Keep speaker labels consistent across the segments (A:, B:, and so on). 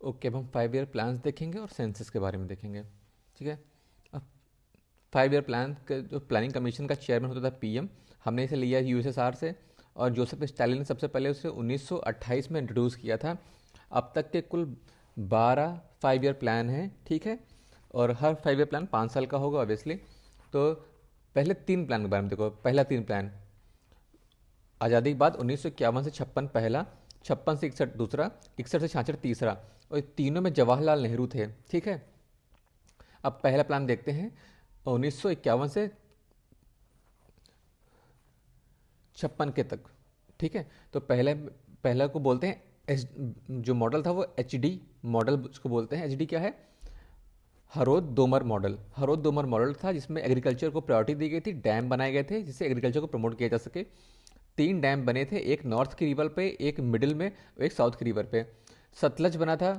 A: Okay, अब हम 5 year plans देखेंगे और सेंसस के बारे में देखेंगे। ठीक है। अब 5 ईयर प्लान का जो प्लानिंग कमीशन का चेयरमैन होता था पीएम, हमने इसे लिया यूएसएसआर से, और जोसेफ स्टालिन ने सबसे पहले उसे 1928 में इंट्रोड्यूस किया था। अब तक के कुल 12 5 ईयर प्लान हैं। ठीक है। और हर 5 ईयर प्लान 5 साल का होगा ऑब्वियसली। तो पहले 3 प्लान के बारे में देखो। पहला 3 प्लान, आज़ादी के बाद 1951 से 56 पहला, 56 से 61 दूसरा, 61 से 66 तीसरा, और तीनों में जवाहरलाल नेहरू थे। ठीक है। अब पहला प्लान देखते हैं, 1951 से 56 के तक। ठीक है। तो पहला को बोलते हैं जो मॉडल था वो एचडी मॉडल उसको बोलते हैं। एचडी क्या है? हरोद दोमर मॉडल। हरोद दोमर मॉडल था जिसमें एग्रीकल्चर को प्रायोरिटी दी गई थी, डैम बनाए गए थे जिससे एग्रीकल्चर को प्रमोट किया जा सके। 3 डैम बने थे, एक नॉर्थ की रिवर पे, एक मिडिल में, और एक साउथ की रिवर पे। सतलज बना था,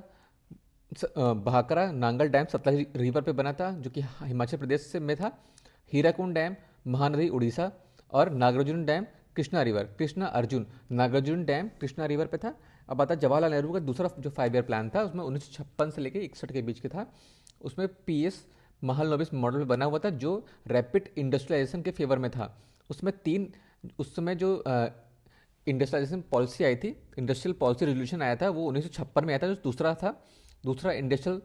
A: भाखरा नांगल डैम सतलज रिवर पे बना था जो कि हिमाचल प्रदेश से में था। हीराकुंड डैम महानदी उड़ीसा, और Nagarjun dam Krishna river, Krishna Arjun Nagarjun dam Krishna river पे था। अब आता जवाहरलाल नेहरू का दूसरा जो 5 ईयर प्लान था, उसमें 1956 से लेकर 61 के बीच के था। उसमें पीएस महालनोबिस मॉडल बना हुआ था जो रैपिड इंडस्ट्रियलाइजेशन के फेवर में था। उसमें तीन, उस समय जो इंडस्ट्रियलाइजेशन पॉलिसी आई थी, इंडस्ट्रियल पॉलिसी रेजोल्यूशन आया था, वो 1956 में आया था, जो दूसरा था, दूसरा इंडस्ट्रियल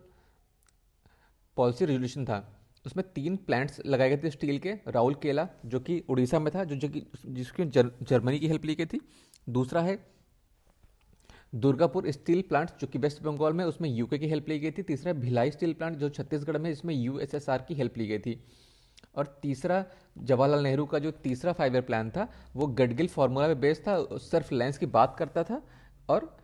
A: पॉलिसी रेजोल्यूशन था। उसमें 3 प्लांट्स लगाए गए थे स्टील के। राउल केला जो कि उड़ीसा में था, जो कि जिसकी जर्मनी की हेल्प ली गई थी। दूसरा है दुर्गापुर स्टील प्लांट जो कि वेस्ट बंगाल में, उसमें यूके की हेल्प ली गई थी। तीसरा है भिलाई स्टील प्लांट जो छत्तीसगढ़ में, इसमें यूएसएसआर की हेल्प ली गई थी। और तीसरा, जवाहरलाल नेहरू का जो तीसरा 5 ईयर प्लान था वो गडगिल फार्मूला पे बेस्ड था, सिर्फ रिलायंस की बात करता था। और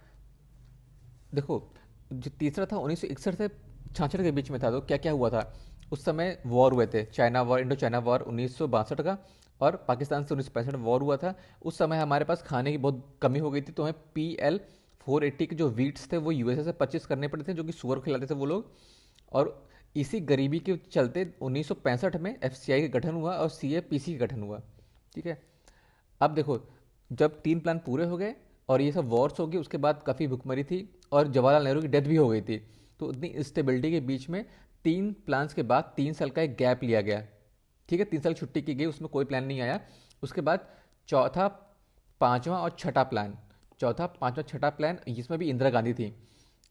A: देखो, जो तीसरा था 1961 से 66 के बीच में था। तो क्या क्या हुआ था उस समय? वॉर हुए थे, China war, Indo China war 1962 का, और पाकिस्तान से 1965 वॉर हुआ था। उस समय हमारे पास खाने की बहुत कमी हो गई थी, तो हमें PL 480 के जो वीट्स थे वो यूएसए से परचेस करने पड़े थे, जो कि सुअर को खिलाते थे वो लोग। और इसी गरीबी के चलते 1965 में एफसीआई का गठन हुआ और सीएपीसी का गठन हुआ। ठीक है। अब देखो, जब 3 प्लान पूरे हो गए और ये सब वॉर्स हो गई, उसके बाद काफ़ी भुखमरी थी और जवाहरलाल नेहरू की डेथ भी हो गई थी। तो उतनी स्टेबिलिटी के बीच में 3 प्लान्स के बाद 3 साल का एक गैप लिया गया। ठीक है। 3 साल छुट्टी की गई, उसमें कोई प्लान नहीं आया। उसके बाद चौथा, पांचवा और छठा प्लान, चौथा पांचवा छठा प्लान, इसमें भी इंदिरा गांधी थी।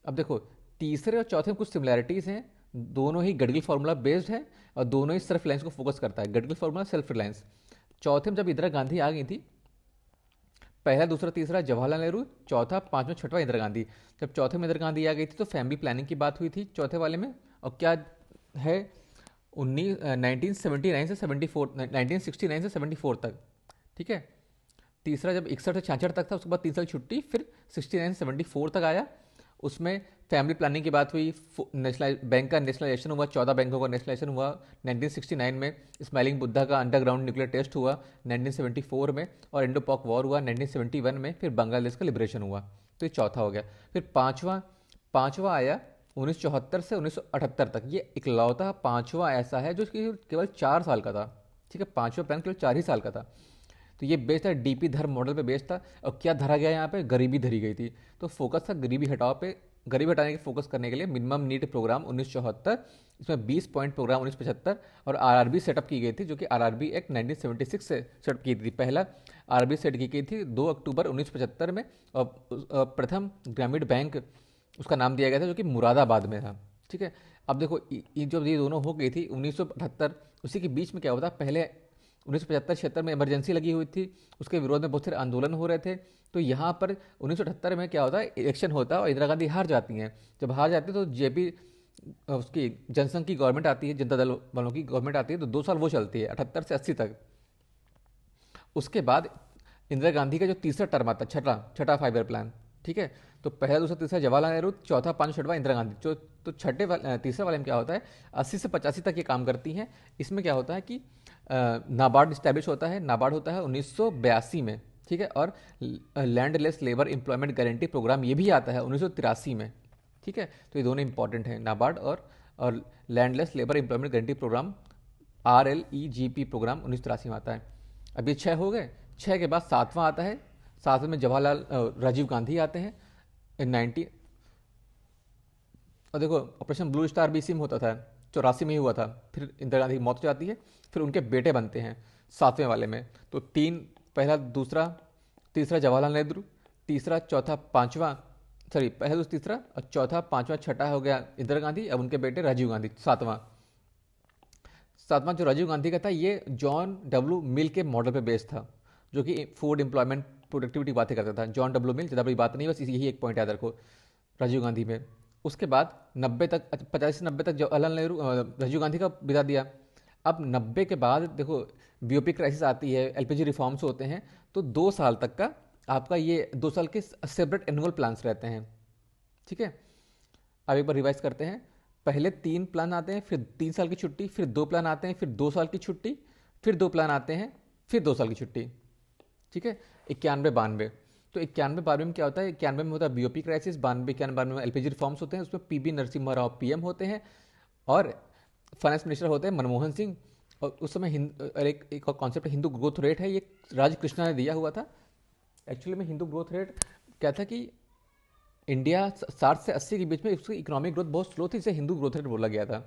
A: अब देखो, तीसरे और चौथे में कुछ सिमिलैरिटीज़ हैं। दोनों ही गडगिल फार्मूला बेस्ड है और दोनों ही सेल्फ रिलायंस को फोकस करता है। Gadgil formula, self reliance. चौथे में जब इंदिरा गांधी आ गई थी, पहला दूसरा तीसरा जवाहरलाल नेहरू, चौथा पांचवा छठवां इंदिरा गांधी। जब चौथे में इंदिरा गांधी आ गई थी तो फैमिली प्लानिंग की बात हुई थी चौथे वाले में। और क्या है, 1969 से 74 तक। ठीक है। तीसरा जब 61 से 66 तक था, उसके बाद 3 साल छुट्टी, फिर 69 से 74 तक आया। उसमें फैमिली प्लानिंग की बात हुई। नेशनल बैंक का नेशनलाइजेशन हुआ, 14 बैंकों का नेशनलाइजेशन हुआ 1969 में। स्माइलिंग बुद्धा का अंडरग्राउंड न्यूक्लियर टेस्ट हुआ 1974 में, और इंडो पॉक वॉर हुआ 1971 में। फिर बांग्लादेश का लिबरेशन हुआ। तो ये चौथा हो गया। फिर पांचवा, पांचवा आया 1974 से 1978 तक। ये इकलौता पांचवा ऐसा है जो कि केवल 4 साल का था। ठीक है। पांचवा प्लान केवल 4 ही साल का था। तो ये बेस्ड था डीपी धर मॉडल पे बेस्ड था। और क्या धरा गया यहाँ पे? गरीबी धरी गई थी। तो फोकस था गरीबी हटाओ पे। गरीबी हटाने के फोकस करने के लिए मिनिमम नीड प्रोग्राम 1974, इसमें 20 पॉइंट प्रोग्राम 1975, और आरआरबी सेटअप की गई थी, जो कि आरआरबी एक्ट 1976 से सेटअप की थी। पहला आरआरबी सेट की गई थी 2 अक्टूबर 1975 में। और प्रथम ग्रामीण बैंक उसका नाम दिया गया था, जो कि मुरादाबाद में था। ठीक है। अब देखो, ये जब ये दोनों हो गई थी 1978, उसी के बीच में क्या होता, पहले 1975-76 में इमरजेंसी लगी हुई थी, उसके विरोध में बहुत सारे आंदोलन हो रहे थे। तो यहाँ पर 1978 में क्या होता है, इलेक्शन होता है और इंदिरा गांधी हार जाती हैं। जब हार जाती है तो जेपी, उसकी जनसंघ की गवर्नमेंट आती है, जनता दल वालों की गवर्नमेंट आती है, तो 2 साल वो चलती है 78 से 80 तक। उसके बाद इंदिरा गांधी का जो तीसरा टर्म आता है, छठा छठा 5 ईयर प्लान। ठीक है। तो पहला दूसरा तीसरा जवाहरलाल नेहरू, चौथा पांच छठवा इंदिरा गांधी। जो तो तीसरे वाले में क्या होता है, 80 से 85 तक ये काम करती हैं। इसमें क्या होता है कि नाबार्ड इस्टेब्लिश होता है। नाबार्ड होता है 1982 में। ठीक है। और landless labour employment guarantee programme ये भी आता है 1983 में। ठीक है। तो ये दोनों इंपॉर्टेंट हैं, नाबार्ड और landless labour employment guarantee programme, RLEGP programme 1983 में आता है। अब ये 6 हो गए। 6 के बाद सातवां आता है। सातवें में राजीव गांधी आते हैं 19 और देखो ऑपरेशन ब्लू स्टार भी इसी में होता था, 84 में ही हुआ था। फिर इंदिरा गांधी की मौत हो जाती है, फिर उनके बेटे बनते हैं 7वें वाले में। तो तीन, पहला दूसरा तीसरा जवाहरलाल नेहरू, तीसरा चौथा पांचवा, सॉरी पहला दूसरा तीसरा और चौथा पांचवा छठा हो गया इंदिरा गांधी, अब उनके बेटे राजीव गांधी सातवां। सातवां जो राजीव गांधी का था, ये जॉन डब्ल्यू मिल के मॉडल पे बेस्ड था, जो कि फूड एम्प्लॉयमेंट प्रोडक्टिविटी बातें करता था। जॉन डब्ल्यू मिल ज़्यादा बड़ी बात नहीं, बस यही एक पॉइंट याद रखो राजीव गांधी में। उसके बाद 90 तक, 50 से 90 तक जवाहरलाल नेहरू राजीव गांधी का बिता दिया। अब 90 के बाद देखो बीओपी क्राइसिस आती है, एलपीजी रिफॉर्म्स होते हैं, तो 2 साल तक का आपका ये 2 साल के सेपरेट एनुअल प्लान्स रहते हैं। ठीक है, अब एक बार रिवाइज करते हैं। पहले 3 प्लान आते हैं, फिर 3 साल की छुट्टी, फिर 2 प्लान आते हैं, फिर 2 साल की छुट्टी, फिर 2 प्लान आते हैं, फिर 2 साल की छुट्टी। ठीक है, 91 92। तो 91 92 में क्या होता है, 91 में होता है बीओपी क्राइसिस, 92 91 92 में एलपीजी रिफॉर्म्स होते हैं, उसमें पीबी नरसिम्हा राव पीएम होते हैं और फाइनेंस मिनिस्टर होते हैं मनमोहन सिंह। और उस समय और एक और कॉन्सेप्ट हिंदू ग्रोथ रेट है, ये राज कृष्णा ने दिया हुआ था। एक्चुअली में हिंदू ग्रोथ रेट क्या था कि इंडिया 60 से 80 के बीच में उसकी इकोनॉमिक ग्रोथ बहुत स्लो थी, इसे हिंदू ग्रोथ रेट बोला गया था।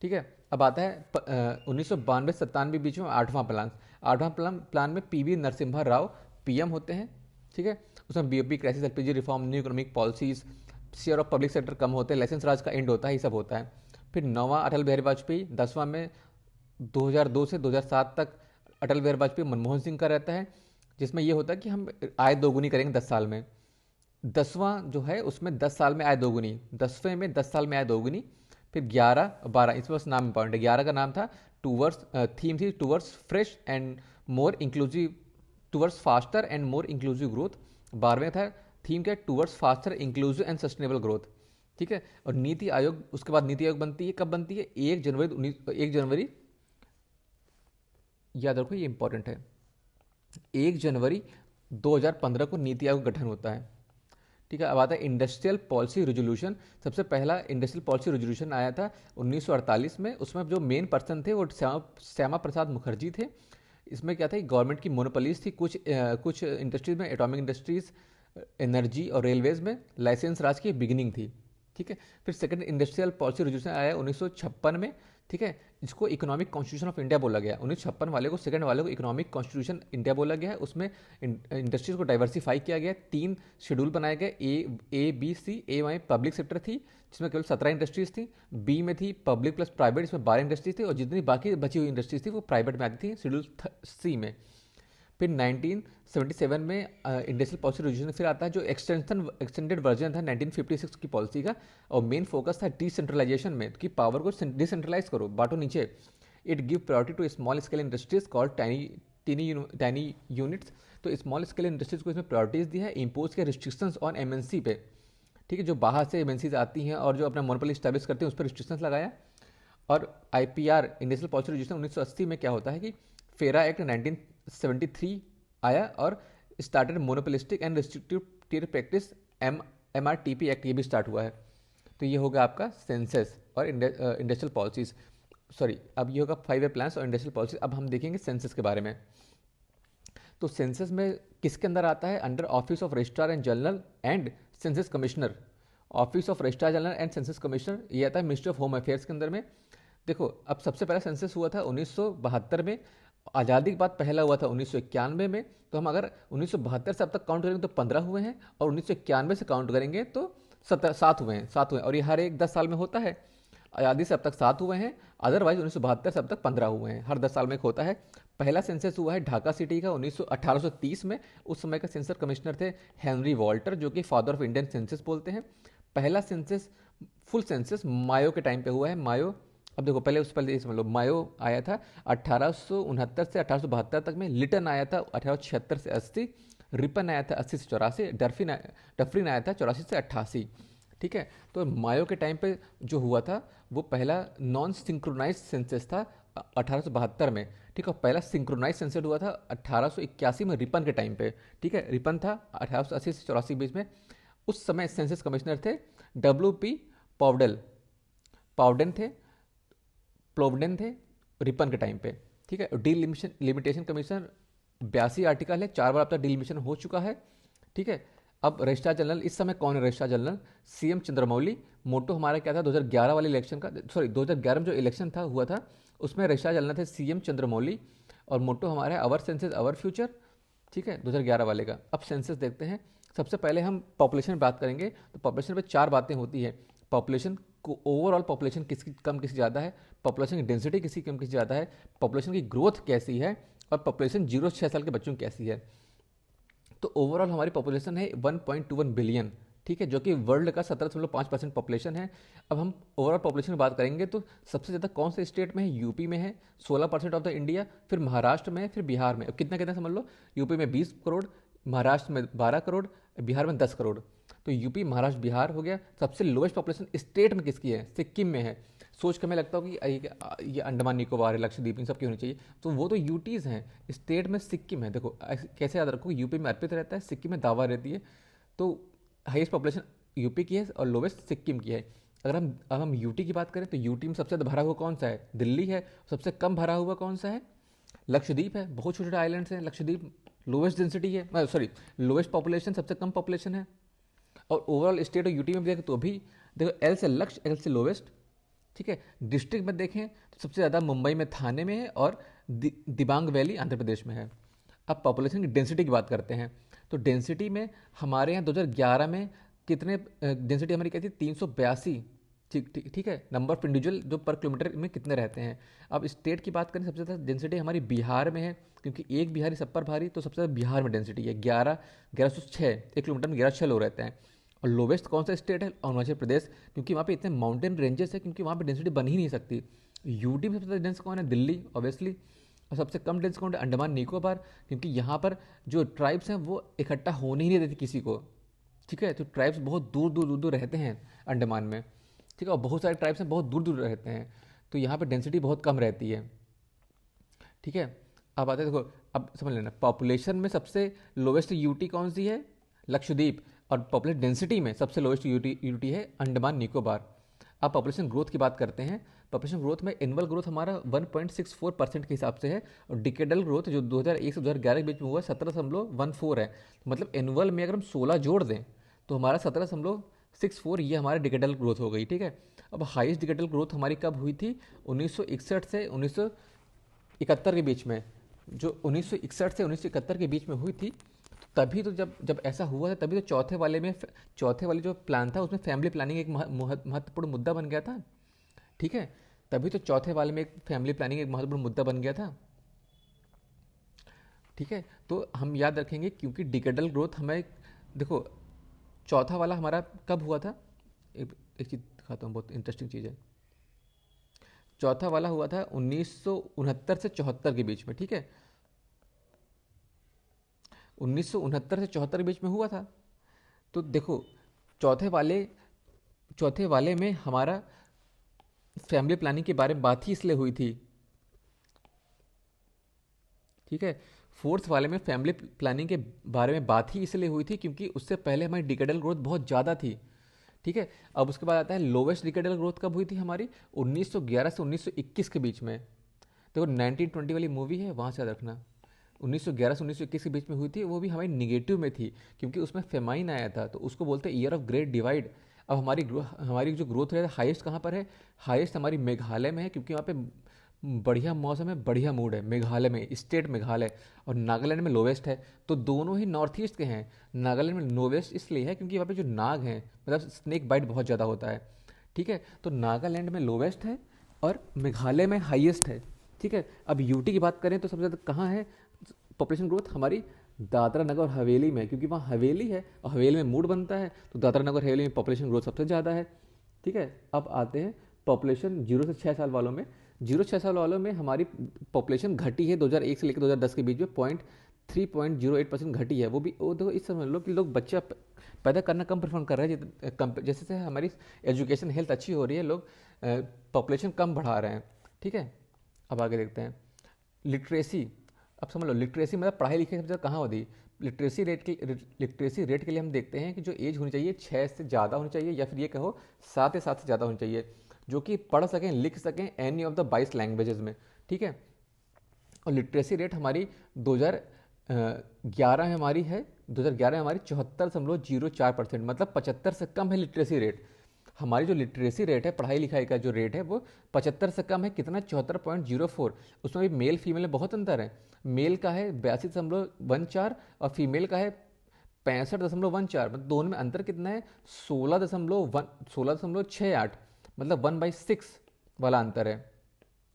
A: ठीक है, अब आता है 1992 97 बीच में 8वां प्लान। 8वां प्लान में पीवी नरसिम्हा राव पीएम होते हैं। ठीक है, उसमें BOP crisis, LPG reform, new economic policies, share of public sector कम होते हैं, लाइसेंस राज का एंड होता है, ये सब होता है। फिर 9वां अटल बिहारी वाजपेयी, 10वां में 2002 से 2007 तक अटल बिहारी वाजपेयी मनमोहन सिंह का रहता है, जिसमें ये होता है कि हम आय दोगुनी करेंगे 10 साल में। 10वां जो है उसमें 10 साल में आय दोगुनी, 10वें में 10 साल में आय दोगुनी। फिर 11 12, इसमें बस नाम इंपॉर्टेंट है। 11 का नाम था टूवर्ड्स, थीम थी towards fresh and more inclusive, towards faster and more inclusive growth. 12वें था थीम क्या, towards faster inclusive and sustainable growth. ठीक है, और नीति आयोग, उसके बाद नीति आयोग बनती है, कब बनती है, 1 जनवरी याद रखो ये इंपॉर्टेंट है, 1 जनवरी 2015 को नीति आयोग का गठन होता है। ठीक है, अब आता है इंडस्ट्रियल पॉलिसी रेजोल्यूशन। सबसे पहला इंडस्ट्रियल पॉलिसी रेजोल्यूशन आया था 1948 में। उसमें जो मेन पर्सन थे वो श्यामा प्रसाद मुखर्जी थे। इसमें क्या था, गवर्नमेंट की मोनोपोलीज थी कुछ इंडस्ट्रीज में, एटॉमिक इंडस्ट्रीज, एनर्जी और रेलवेज में लाइसेंस राज की बिगिनिंग थी। ठीक है, फिर सेकंड इंडस्ट्रियल पॉलिसी रेजोल्यूशन आया 1956 में। ठीक है, इसको इकोनॉमिक कॉन्स्टिट्यूशन ऑफ इंडिया बोला गया। 1956 वाले को, सेकंड वाले को इकोनॉमिक कॉन्स्टिट्यूशन इंडिया बोला गया है। उसमें इंडस्ट्रीज को डाइवर्सिफाई किया गया, 3 शेड्यूल बनाए गए, ए बी सी। ए में पब्लिक सेक्टर थी, जिसमें केवल 17 इंडस्ट्रीज थी। बी में थी पब्लिक प्लस प्राइवेट, इसमें 12 इंडस्ट्रीज थी, और जितनी बाकी बची हुई इंडस्ट्रीज थी वो प्राइवेट में आती थी शेड्यूल सी में। फिर 1977 में इंडस्ट्रियल पॉलिसी रेजोल्यूशन फिर आता है, जो एक्सटेंडेड वर्जन था 1956 की पॉलिसी का, और मेन फोकस था डिसेंट्रलाइजेशन में, कि पावर को डिसेंट्रलाइज करो, बांटो नीचे। It give priority to small scale industries called tiny units. तो स्मॉल स्केल इंडस्ट्रीज को इसमें प्रायोरिटीज दी है, इम्पोज के रिस्ट्रिक्शंस ऑन एमएनसी पे। ठीक है, जो बाहर से एमएनसीज आती हैं और जो अपना मोनोपोली स्टैब्लिश करते हैं, उस पर रिस्ट्रिक्शंस लगाया। और आईपीआर इंडस्ट्रियल पॉलिसी रेजोल्यूशन 1980 में क्या होता है कि फेरा एक्ट 1973 आया और started monopolistic and restrictive trade practice, MRTP act, ये भी स्टार्ट हुआ है। तो ये होगा आपका सेंसस और इंडस्ट्रियल पॉलिसीज। सॉरी, अब ये होगा 5 ईयर प्लान्स और इंडस्ट्रियल पॉलिसी। अब हम देखेंगे सेंसस के बारे में। तो सेंसस में किसके अंदर आता है, under office of registrar and general and census commissioner. Office of registrar general and census commissioner ये आता है मिनिस्ट्री ऑफ होम अफेयर्स के अंदर में। देखो, अब सबसे पहला सेंसस हुआ था 1972 में, आज़ादी के बाद पहला हुआ था 1991 में। तो हम अगर 1972 से अब तक काउंट करेंगे तो 15 हुए हैं, और 1991 से काउंट करेंगे तो 7 हुए हैं, और ये हर एक 10 साल में होता है। आज़ादी से अब तक 7 हुए हैं, अदरवाइज 1972 से अब तक 15 हुए हैं, हर 10 साल में एक होता है। पहला सेंसस हुआ है ढाका सिटी का 1830 में। उस समय का सेंसस कमिश्नर थे हेनरी वॉल्टर, जो कि फादर ऑफ इंडियन सेंसस बोलते हैं। पहला सेंसस, फुल सेंसस मायो के टाइम पे हुआ है। मायो, अब देखो पहले, उससे पहले ये समझ लो, मायो आया था 1869 से 1872 तक में। लिटन आया था 1876 से 80। रिपन आया था 80 से 84। डफरिन आया था 84 से 88। ठीक है, तो मायो के टाइम पे जो हुआ था वो पहला नॉन सिंक्रोनाइज सेंसस था 1872 में। ठीक है, पहला सिंक्रोनाइज सेंसस हुआ था 1881 में रिपन के टाइम पे। ठीक है, रिपन था 1880 से 84 बीच में। उस समय सेंसस कमिश्नर थे WP पाउडेन थे, प्लोवडेन थे रिपन के टाइम पे। ठीक है, डिलिमिटेशन कमीशन 82 आर्टिकल है, 4 बार अब तक डिलिमिटेशन हो चुका है। ठीक है, अब रजिस्ट्रार जनरल इस समय कौन है रजिस्ट्रार जनरल? सीएम चंद्रमौली। मोटो हमारा क्या था 2011 वाले इलेक्शन का, सॉरी 2011 में जो इलेक्शन था हुआ था उसमें रजिस्ट्रार जनरल थे सीएम चंद्रमौली। और मोटो हमारा है अवर सेंसेस अवर फ्यूचर, ठीक है, 2011 वाले का। अब सेंसस देखते हैं। सबसे पहले हम पॉपुलेशन की बात करेंगे, तो पॉपुलेशन पे 4 बातें होती है। पॉपुलेशन को ओवरऑल पॉपुलेशन किसकी कम किसकी ज़्यादा है, पॉपुलेशन की डेंसिटी किसकी कम किसकी ज़्यादा है, पॉपुलेशन की ग्रोथ कैसी है, और पॉपुलेशन 0 से 6 साल के बच्चों की कैसी है। तो ओवरऑल हमारी पॉपुलेशन है 1.21 बिलियन, ठीक है, जो कि वर्ल्ड का 17.5% पॉपुलेशन है। अब हम ओवरऑल पॉपुलेशन की बात करेंगे तो सबसे ज़्यादा कौन से स्टेट में है? यूपी में है 16% ऑफ द इंडिया, फिर महाराष्ट्र में है, फिर बिहार में। अब कितना कितना समझ लो, यूपी में 20 करोड़, महाराष्ट्र में 12 करोड़, बिहार में 10 करोड़। तो यूपी महाराष्ट्र बिहार हो गया। सबसे लोएस्ट पॉपुलेशन स्टेट में किसकी है? सिक्किम में है। सोच के मैं लगता हूँ कि ये अंडमान निकोबार है, लक्षद्वीप, इन सब की होनी चाहिए, तो वो तो यूटीज़ हैं। स्टेट में सिक्किम है। देखो कैसे याद रखो, यूपी में अर्पित रहता है, सिक्किम में दावा रहती है। तो हाईएस्ट पॉपुलेशन यूपी की है और लोवेस्ट सिक्किम की है। अगर हम यूटी की बात करें तो यूटी में सबसे ज़्यादा भरा हुआ कौन सा है? दिल्ली है। सबसे कम भरा हुआ कौन सा है? लक्षद्वीप है। बहुत छोटे छोटे आइलैंड्स हैं लक्षद्वीप। लोवेस्ट डेंसिटी है, सॉरी लोवेस्ट पॉपुलेशन, सबसे कम पॉपुलेशन है। और ओवरऑल स्टेट और यूटी में देखें तो भी देखो, एल से लक्ष्य, एल से लोवेस्ट, ठीक है। डिस्ट्रिक्ट में देखें तो सबसे ज़्यादा मुंबई में थाने में है और दिबांग वैली आंध्र प्रदेश में है। अब पॉपुलेशन की डेंसिटी की बात करते हैं, तो डेंसिटी में हमारे यहाँ 2011 में कितने डेंसिटी हमारी क्या थी? 382, ठीक है, नंबर ऑफ इंडिविजुअल जो पर किलोमीटर में कितने रहते हैं। अब स्टेट की बात करें, सबसे ज़्यादा डेंसिटी हमारी बिहार में है, क्योंकि एक बिहारी सब पर भारी, तो सबसे ज़्यादा बिहार में डेंसिटी है 1106, 1 किलोमीटर में 1106 लोग रहते हैं। और लोवेस्ट कौन सा स्टेट है? अरुणाचल प्रदेश, क्योंकि वहाँ पे इतने माउंटेन रेंजेस है, क्योंकि वहाँ पे डेंसिटी बन ही नहीं सकती। यूटी में सबसे ज़्यादा डेंस कौन है? दिल्ली ऑब्वियसली। और सबसे कम डेंस कौन है? अंडमान निकोबार, क्योंकि यहाँ पर जो ट्राइब्स हैं वो इकट्ठा होने ही नहीं देती किसी को, ठीक है। तो ट्राइब्स बहुत दूर दूर दूर दूर रहते हैं अंडमान में, ठीक है, और बहुत सारे ट्राइब्स हैं बहुत दूर दूर रहते हैं, तो यहाँ पे डेंसिटी बहुत कम रहती है, ठीक है। अब आते हैं, देखो अब समझ लेना, पॉपुलेशन में सबसे लोवेस्ट यूटी कौन सी है? लक्षद्वीप। और पॉपुलेशन डेंसिटी में सबसे लोवेस्ट यूटी है अंडमान निकोबार। अब पॉपुलेशन ग्रोथ की बात करते हैं। पॉपुलेशन ग्रोथ में एनुअल ग्रोथ हमारा 1.64% के हिसाब से है, और डिकेडल ग्रोथ जो 2001 से 2011 के बीच में हुआ 17.14 है। मतलब एनुअल में अगर हम 16 जोड़ दें तो हमारा 17.64 ये हमारा डिकेडल ग्रोथ हो गई, ठीक है। अब हाईएस्ट डिकेडल ग्रोथ हमारी कब हुई थी? 1961 से 1971 के बीच में। जो 1961 से 1971 के बीच में हुई थी, तभी तो जब जब ऐसा हुआ था तभी तो चौथे वाले जो प्लान था उसमें फैमिली प्लानिंग एक महत्वपूर्ण मुद्दा बन गया था, ठीक है। तभी तो चौथे वाले में एक फैमिली प्लानिंग एक महत्वपूर्ण मुद्दा बन गया था, ठीक है। तो हम याद रखेंगे, क्योंकि डिकेडल ग्रोथ हमें, देखो चौथा वाला हमारा कब हुआ था? एक चीज़ दिखाता हूँ, बहुत इंटरेस्टिंग चीज़ है। चौथा वाला हुआ था 1969 से 74 के बीच में, ठीक है। 1969 से 74 के बीच में हुआ था। तो देखो चौथे वाले में हमारा फैमिली प्लानिंग के बारे में बात ही इसलिए हुई थी, ठीक है। फोर्थ वाले में फैमिली प्लानिंग के बारे में बात ही इसलिए हुई थी क्योंकि उससे पहले हमारी डिकेडल ग्रोथ बहुत ज़्यादा थी, ठीक है। अब उसके बाद आता है लोवेस्ट डिकेडल ग्रोथ कब हुई थी हमारी? 1911 से 1921 के बीच में। देखो 1920 वाली मूवी है, वहाँ से याद रखना। 1911 से 1921 के बीच में हुई थी, वो भी हमारी निगेटिव में थी क्योंकि उसमें फेमाइन आया था, तो उसको बोलते हैं ईयर ऑफ ग्रेट डिवाइड। अब हमारी जो ग्रोथ रेट हाईएस्ट कहाँ पर है? हाईएस्ट हमारी मेघालय में है, क्योंकि वहाँ पे बढ़िया मौसम है, बढ़िया मूड है मेघालय में, स्टेट मेघालय। और नागालैंड में लोवेस्ट है। तो दोनों ही नॉर्थ ईस्ट के हैं। नागालैंड में लोवेस्ट इसलिए है क्योंकि वहाँ पे जो नाग हैं, मतलब स्नेक बाइट बहुत ज़्यादा होता है, ठीक है। तो नागालैंड में लोवेस्ट है और मेघालय में हाईएस्ट है, ठीक है। अब यूटी की बात करें तो सबसे ज़्यादा कहाँ है पॉपुलेशन ग्रोथ? हमारी दादरा नगर हवेली में, क्योंकि वहाँ हवेली है और हवेली में मूड बनता है, तो दादरा नगर हवेली में पॉपुलेशन ग्रोथ सबसे ज़्यादा है, ठीक है। अब आते हैं पॉपुलेशन 0 से 6 साल वालों में। 0 से 6 साल वालों में हमारी पॉपुलेशन घटी है 2001 से लेकर 2010 के बीच में 3.08% घटी है। वो देखो इस समझ लो कि लोग बच्चा पैदा करना कम प्रेफर कर रहे हैं, जैसे से हमारी एजुकेशन हेल्थ अच्छी हो रही है, लोग पॉपुलेशन कम बढ़ा रहे हैं, ठीक है। अब आगे देखते हैं लिटरेसी। अब समझ लो लिटरेसी मतलब पढ़ाई लिखाई सबसे कहाँ होती? लिटरेसी रेट के लिए हम देखते हैं कि जो एज होनी चाहिए 6 से ज़्यादा होनी चाहिए, या फिर ये कहो 7 या 7 से ज़्यादा होनी चाहिए, जो कि पढ़ सकें लिख सकें एनी ऑफ द 22 लैंग्वेजेस में, ठीक है। और लिटरेसी रेट हमारी 2000 11 हमारी है, 2011 हमारी 74.04%, मतलब 75 से कम है लिटरेसी रेट। हमारी जो लिटरेसी रेट है, पढ़ाई लिखाई का जो रेट है, वो 75 से कम है। कितना? 74.04। उसमें भी मेल फीमेल में बहुत अंतर है। मेल का है 82.14 और फीमेल का है 65.14। मतलब दोनों में अंतर कितना है? 16.68, मतलब 1/6 वाला अंतर है।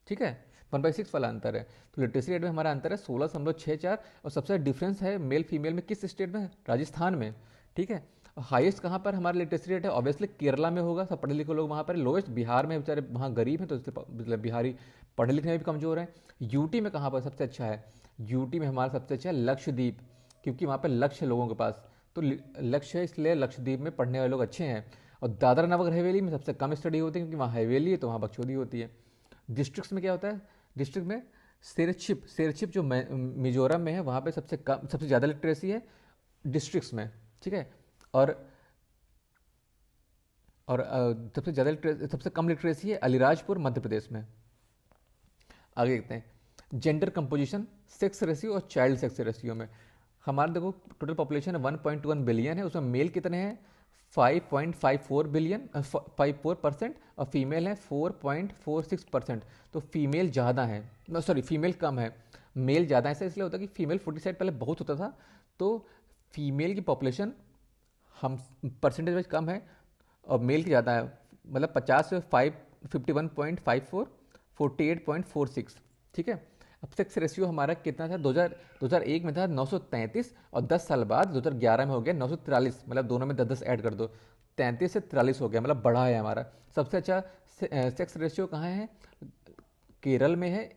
A: ठीक है, 1/6 वाला अंतर है। तो लिटरेसी रेट में हमारा अंतर है 16.64। और सबसे डिफरेंस है मेल फीमेल में किस स्टेट में? राजस्थान में। ठीक है, हाईएस्ट कहाँ पर हमारा लिटरेसी रेट है? ऑब्वियसली केरला में होगा, सब पढ़े लिखे लोग वहाँ पर। लोएस्ट बिहार में, बेचारे वहाँ गरीब हैं तो इसलिए मतलब बिहारी पढ़ने लिखने में भी कमज़ोर हैं। यूटी में कहाँ पर सबसे अच्छा है? यूटी में हमारा सबसे अच्छा है लक्षद्वीप, क्योंकि वहाँ पर लक्ष्य है लोगों के पास, तो लक्ष्य है, इसलिए लक्षद्वीप में पढ़ने वाले लोग अच्छे हैं। और दादरा नगर हवेली में सबसे कम स्टडी होती है, क्योंकि वहाँ हवेली है तो वहाँ बकचोदी होती है। डिस्ट्रिक्ट्स में क्या होता है? डिस्ट्रिक्ट में सेरचिप जो मिजोरम में है, वहाँ पे सबसे ज़्यादा लिटरेसी है डिस्ट्रिक्ट्स में। ठीक है, और सबसे कम लिटरेसी है अलीराजपुर मध्य प्रदेश में। आगे देखते हैं जेंडर कंपोजिशन, सेक्स रेशियो और चाइल्ड सेक्स रेशियो में। हमारा देखो टोटल पॉपुलेशन है 1.1 बिलियन है, उसमें मेल कितने हैं? 5.54%, और फीमेल है 4.46%। तो फीमेल ज़्यादा है, सॉरी फीमेल कम है, मेल ज़्यादा है। ऐसा इसलिए होता है कि फीमेल फुटीसाइड पहले बहुत होता था, तो फीमेल की पॉपुलेशन हम परसेंटेज वाइज कम है और मेल की ज़्यादा है। मतलब 50 से 51.54, 48.46। ठीक है, अब सेक्स रेशियो हमारा कितना था? 2001 में था 933, और 10 साल बाद 2011 में हो गया 943। मतलब दोनों में 10-10 ऐड कर दो, 33 से 43 हो गया, मतलब बढ़ा है हमारा। सबसे अच्छा सेक्स रेशियो कहाँ है? केरल में है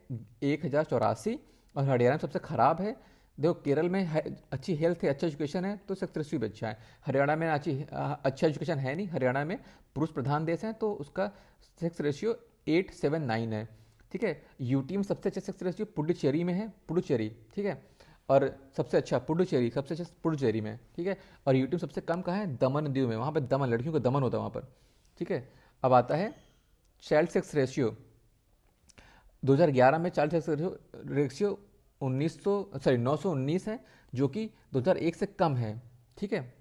A: 1084, और हरियाणा में सबसे खराब है। देखो केरल में अच्छी हेल्थ है, अच्छा एजुकेशन है, तो सेक्स रेशियो भी अच्छा है। हरियाणा में अच्छा एजुकेशन है नहीं, हरियाणा में पुरुष प्रधान देश है, तो उसका सेक्स रेशियो 879 है। ठीक है, यूटी में सबसे अच्छा सेक्स रेशियो पुडुचेरी में है, पुडुचेरी। ठीक है, और सबसे अच्छा पुडुचेरी में। ठीक है, और यूटी में सबसे कम कहाँ है? दमन दीव में। वहाँ पर दमन, लड़कियों का दमन होता है वहाँ पर। ठीक है, अब आता है चाइल्ड सेक्स रेशियो। 2011 में चाइल्ड सेक्स रेशियो 919 है, जो कि 2001 से कम है। ठीक है,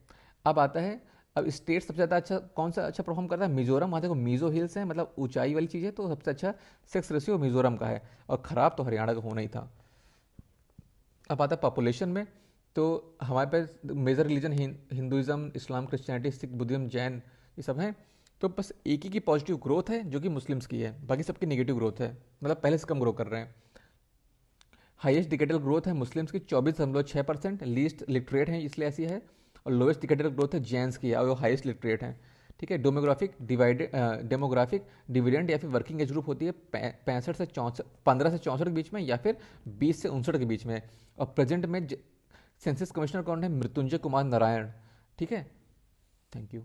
A: अब आता है, अब स्टेट सबसे ज़्यादा अच्छा कौन सा अच्छा परफॉर्म करता है? मिजोरम। वहाँ देखो मिजो हिल्स है, मतलब ऊंचाई वाली चीज़ है, तो सबसे अच्छा सेक्स रेशियो मिजोरम का है, और ख़राब तो हरियाणा का होना ही था। अब आता है पॉपुलेशन में, तो हमारे पास मेजर रिलीजन हिंदुज़म, इस्लाम, क्रिश्चियनिटी, सिख, बुद्धिज्म, जैन, ये सब हैं। तो बस एक ही की पॉजिटिव ग्रोथ है जो कि मुस्लिम्स की है, बाकी सबकी नेगेटिव ग्रोथ है, मतलब पहले से कम ग्रो कर रहे हैं। हाईएस्ट डिकेटल ग्रोथ है मुस्लिम्स की 24.6%, लीस्ट लिटरेट है इसलिए ऐसी है। और लोएस्ट डिकेटल ग्रोथ है जैन्स की, और वो हाईएस्ट लिटरेट है। ठीक है, डेमोग्राफिक डिविडेंड या फिर वर्किंग एज ग्रुप होती है 65 से 64, 15 से 64 के बीच में, या फिर 20 से 59 के बीच में। और प्रेजेंट में सेंसस कमिश्नर कौन है? मृत्युंजय कुमार नारायण। ठीक है, थैंक यू।